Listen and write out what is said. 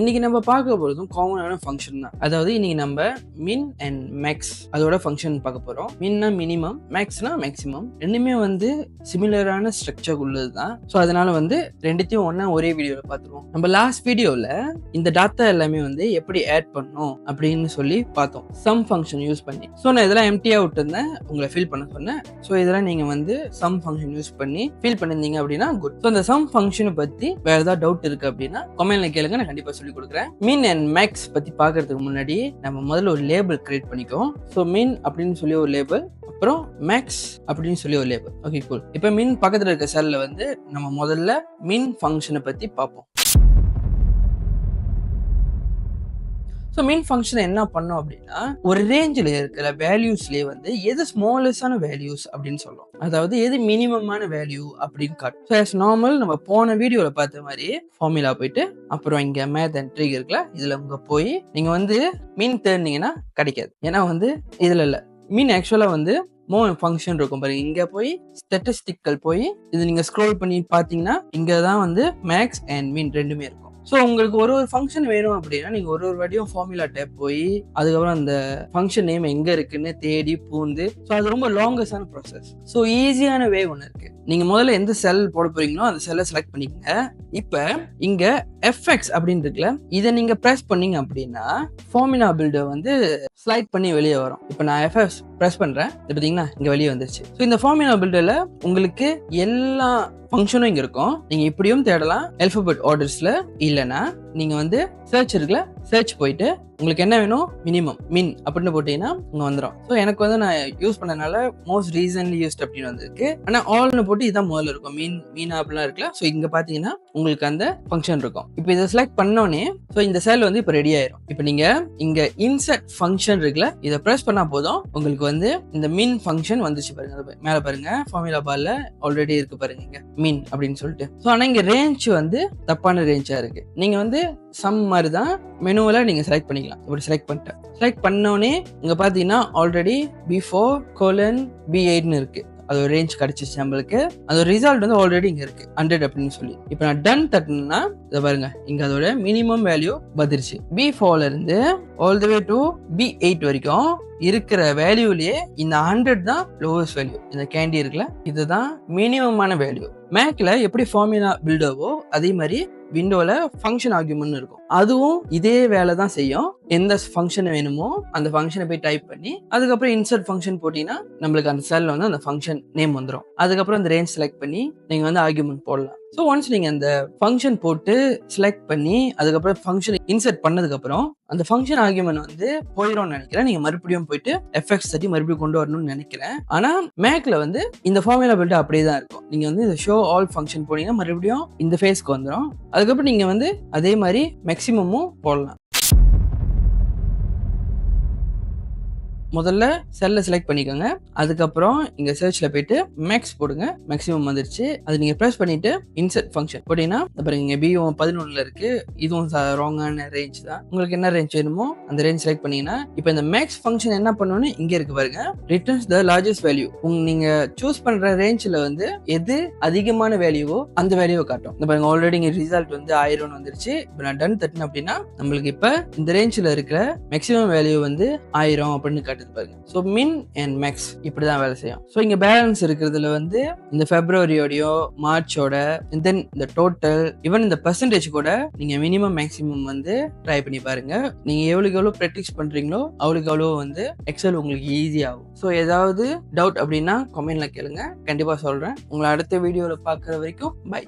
இன்னைக்கு நம்ம பார்க்க போறதும் காமனான ஃபங்க்ஷன் தான். அதாவது இன்னைக்கு நம்ம மின் அண்ட் மேக்ஸ் அதோட ஃபங்க்ஷன் பார்க்க போறோம். மின்னா மினிமம், மேக்ஸ்னா மேக்ஸிமம். ரெண்டுமே வந்து சிமிலரான ஸ்ட்ரக்சர் உள்ளது தான். ஸோ அதனால வந்து ரெண்டுத்தையும் ஒன்னா ஒரே வீடியோவில் பார்த்துருவோம். நம்ம லாஸ்ட் வீடியோவில் இந்த டாட்டா எல்லாமே வந்து எப்படி ஆட் பண்ணணும் அப்படின்னு சொல்லி பார்த்தோம், சம் ஃபங்க்ஷன் யூஸ் பண்ணி. ஸோ நான் இதெல்லாம் எம்டியா விட்டுருந்தேன், உங்களை ஃபில் பண்ண சொன்னேன். ஸோ இதெல்லாம் நீங்க வந்து சம் ஃபங்க்ஷன் யூஸ் பண்ணி ஃபில் பண்ணிருந்தீங்க அப்படின்னா குட். ஸோ அந்த சம் ஃபங்க்ஷனை பத்தி வேற ஏதாவது டவுட் இருக்கு அப்படின்னா கமெண்ட்ல கேளுங்க, நான் கண்டிப்பா சொல்லி கொடுக்குறேன். மின் அண்ட் மேக்ஸ் பத்தி பாக்குறதுக்கு முன்னாடி நம்ம முதல்ல ஒரு லேபிள் கிரியேட் பண்ணிக்கோம். ஸோ மின் அப்படின்னு சொல்லி ஒரு லேபிள், அப்புறம் மேக்ஸ் அப்படின்னு சொல்லி ஒரு லேபிள். Okay cool. இப்போ மின் பக்கத்துல இருக்க செல்ல வந்து நம்ம முதல்ல மின் ஃபங்க்ஷனை பத்தி பார்ப்போம். ஸோ மெயின் ஃபங்க்ஷன் என்ன பண்ணோம் அப்படின்னா, ஒரு ரேஞ்சில் இருக்கிற வேல்யூஸ்லேயே வந்து எது ஸ்மாலஸ்டான வேல்யூஸ் அப்படின்னு சொல்லுவோம், அதாவது எது மினிமமான வேல்யூ அப்படின்னு காட்டும். ஸோ ஆஸ் நார்மல் நம்ம போன வீடியோவில் பார்த்த மாதிரி ஃபார்முலா போயிட்டு அப்புறம் இங்கே மேத் அண்ட் ட்ரிக் இருக்குல்ல, இதில் உங்க போய் நீங்கள் வந்து மீன் தேர்ந்தீங்கன்னா கிடைக்காது. ஏன்னா வந்து இதில் இல்லை, மீன் ஆக்சுவலாக வந்து ஃபங்க்ஷன் இருக்கும் பாருங்க. இங்க போய் ஸ்டாட்டிஸ்டிக்கல் போய் இது நீங்க ஸ்க்ரோல் பண்ணி பார்த்தீங்கன்னா இங்கே தான் வந்து மேக்ஸ் அண்ட் மீன் ரெண்டுமே இருக்கும். ஸோ உங்களுக்கு ஒரு ஃபங்க்ஷன் வேணும் அப்படின்னா நீங்க ஒரு வாட்டியும் ஃபார்முலா டேப் போய் அதுக்கப்புறம் அந்த ஃபங்க்ஷன் நேம் எங்க இருக்குன்னு தேடி பூந்து, ஸோ அது ரொம்ப லாங்கஸ்டான ப்ராசஸ். ஸோ ஈஸியான வே ஒன்று இருக்கு. நீங்க முதல்ல எந்த செல் போட போறீங்களோ அந்த செல்லை செலக்ட் பண்ணிக்கங்க. இப்ப இங்க எஃப்எக்ஸ் அப்படின்னு இருக்குல்ல, இதை நீங்க பிரஸ் பண்ணீங்க அப்படின்னா ஃபார்முலா பில்டர் வந்து ஸ்லைட் பண்ணி வெளியே வரும். இப்போ நான் எஃப்எக்ஸ் பிரஸ் பண்றேன், இது பார்த்தீங்கன்னா இங்க வெளியே வந்துருச்சு. ஸோ இந்த ஃபார்முலா பில்டர்ல உங்களுக்கு எல்லா ஃபங்க்ஷனும் இங்க இருக்கும். நீங்க இப்படியும் தேடலாம் ஆல்பபெட் ஆர்டர்ஸ்ல, இல்லைன்னா நீங்க வந்து சர்ச் இருக்குல்ல, சர்ச் போயிட்டு உங்களுக்கு என்ன வேணும் மினிமம் மின் அப்படின்னு போட்டீங்கன்னா இங்க வந்துடும். ஸோ எனக்கு வந்து நான் யூஸ் பண்ணனால மோஸ்ட் ரீசன்ட்லி யூஸ்ட் அப்படின்னு வந்திருக்கு. ஆனா ஆல்னு போட்டு இதான் முதல்ல இருக்கும், மீன் அப்படிலாம் இருக்குல்ல. ஸோ இங்க பாத்தீங்கன்னா உங்களுக்கு அந்த ஃபங்க்ஷன் இருக்கும். இப்போ இதை செலக்ட் பண்ணோடனே ஸோ இந்த செல் வந்து இப்போ ரெடி ஆயிரும். இப்போ நீங்க இங்க இன்சர்ட் ஃபங்க்ஷன் இருக்குல்ல, இதை ப்ரெஸ் பண்ணா போதும் உங்களுக்கு வந்து இந்த மின் ஃபங்க்ஷன் வந்துச்சு பாருங்க. அது மேல பாருங்க ஃபார்முலா பார்ல ஆல்ரெடி இருக்கு பாருங்க இங்க மின் அப்படின்னு சொல்லிட்டு. ஸோ ஆனா இங்க ரேஞ்ச் வந்து தப்பான ரேஞ்சா இருக்கு. நீங்க வந்து சம் மாதிரி தான் மெனுவில் நீங்கள் செலக்ட் பண்ணிக்கலாம். இப்படி செலக்ட் பண்ணிட்டேன். செலக்ட் பண்ணோடனே இங்கே பார்த்தீங்கன்னா ஆல்ரெடி B4:B8 இருக்கு. அது ஒரு ரேஞ்ச் கிடைச்சிச்சு நம்மளுக்கு. அதோட ரிசல்ட் வந்து ஆல்ரெடி இங்க இருக்கு 100 அப்படின்னு சொல்லி. இப்போ நான் டன் தட்டினா இதை பாருங்க, இங்க அதோட மினிமம் வேல்யூ வந்துருச்சு. B4ல இருந்து all the way to B8 வரைக்கும் இருக்கிற வேல்யூலயே இந்த 100 தான் லோவஸ்ட் வேல்யூ. இந்த கேண்டி இருக்குல்ல, இதுதான் மினிமமான வேல்யூ. மேக்ல எப்படி ஃபார்முலா பில்டர்வோ அதே மாதிரி விண்டோல ஃபங்க்ஷன் ஆர்குமெண்ட் இருக்கும். அதுவும் இதே வேலை தான் செய்யும். எந்த ஃபங்க்ஷன் வேணுமோ அந்த ஃபங்க்ஷனை போய் டைப் பண்ணி அதுக்கப்புறம் இன்சர்ட் ஃபங்க்ஷன் போட்டீங்கன்னா நம்மளுக்கு அந்த செல்ல வந்து அந்த ஃபங்க்ஷன் நேம் வந்துடும். அதுக்கப்புறம் அந்த ரேஞ்ச் செலக்ட் பண்ணி நீங்க வந்து ஆர்குமெண்ட் போடலாம். ஸோ ஒன்ஸ் நீங்க அந்த ஃபங்க்ஷன் போட்டு செலக்ட் பண்ணி அதுக்கப்புறம் ஃபங்க்ஷன் இன்சர்ட் பண்ணதுக்கு அப்புறம் அந்த ஃபங்க்ஷன் ஆர்குமெண்ட் வந்து போயிடும்னு நினைக்கிறேன். நீங்க மறுபடியும் போயிட்டு எஃப்எக்ஸ் தட்டி மறுபடியும் கொண்டு வரணும்னு நினைக்கிறேன். ஆனா மேக்ல வந்து இந்த ஃபார்முலா பில்ட் அப்படியே தான் இருக்கும். நீங்க வந்து இந்த ஷோ ஆல் ஃபங்க்ஷன் போனீங்கன்னா மறுபடியும் இந்த ஃபேஸ்க்கு வந்துடும். அதுக்கப்புறம் நீங்க வந்து அதே மாதிரி மேக்ஸிமமும் போடலாம். முதல்ல செல்லை செலக்ட் பண்ணிக்கோங்க. அதுக்கப்புறம் இங்க சர்ச்ல போயிட்டு மேக்ஸ் போடுங்க. மேக்ஸிமம் வந்துருச்சு. அது நீங்க பிரஸ் பண்ணிட்டு இன்சர்ட் ஃபங்க்ஷன் போட்டீங்கன்னா பாருங்க B11 இருக்கு. இதுவும் ராங்கான ரேஞ்ச் தான். உங்களுக்கு என்ன ரேஞ்ச் வேணுமோ அந்த ரேஞ்ச் செலக்ட் பண்ணீங்கன்னா இப்போ இந்த மேக்ஸ் ஃபங்க்ஷன் என்ன பண்ணணும்னு இங்க இருக்கு பாருங்க, ரிட்டர்ன்ஸ் த லார்ஜஸ்ட் வேல்யூ. நீங்க சூஸ் பண்ற ரேஞ்ச்ல வந்து எது அதிகமான வேல்யூவோ அந்த வேல்யூவை காட்டும். இந்த பாருங்க ஆல்ரெடி இங்க ரிசல்ட் வந்து 1000 வந்துருச்சு. இப்போ நான் டன் தட்டினேன் அப்படின்னா நம்மளுக்கு இப்ப இந்த ரேஞ்ச்ல இருக்கிற மேக்ஸிமம் வேல்யூ வந்து 1000 அப்படின்னு காட்டு பாருங்க. ஸோ மின் அண்ட் மேக்ஸ் இப்படிதான் வேலை செய்யும். ஸோ இங்க பேலன்ஸ் இருக்கிறதுல வந்து இந்த பிப்ரவரியோடயோ மார்ச்சோட தென் இந்த டோட்டல் ஈவன் இந்த பெர்சன்டேஜ் கூட நீங்க மினிமம் மேக்ஸிமம் வந்து ட்ரை பண்ணி பாருங்க. நீங்க எவ்வளவுக்கு எவ்வளவு ப்ராக்டிஸ் பண்றீங்களோ அவளுக்கு அவ்வளோ வந்து எக்ஸல் உங்களுக்கு ஈஸி ஆகும். ஸோ ஏதாவது டவுட் அப்படின்னா கமெண்ட்ல கேளுங்க, கண்டிப்பா சொல்றேன். உங்களை அடுத்த வீடியோல பார்க்குற வரைக்கும் பை.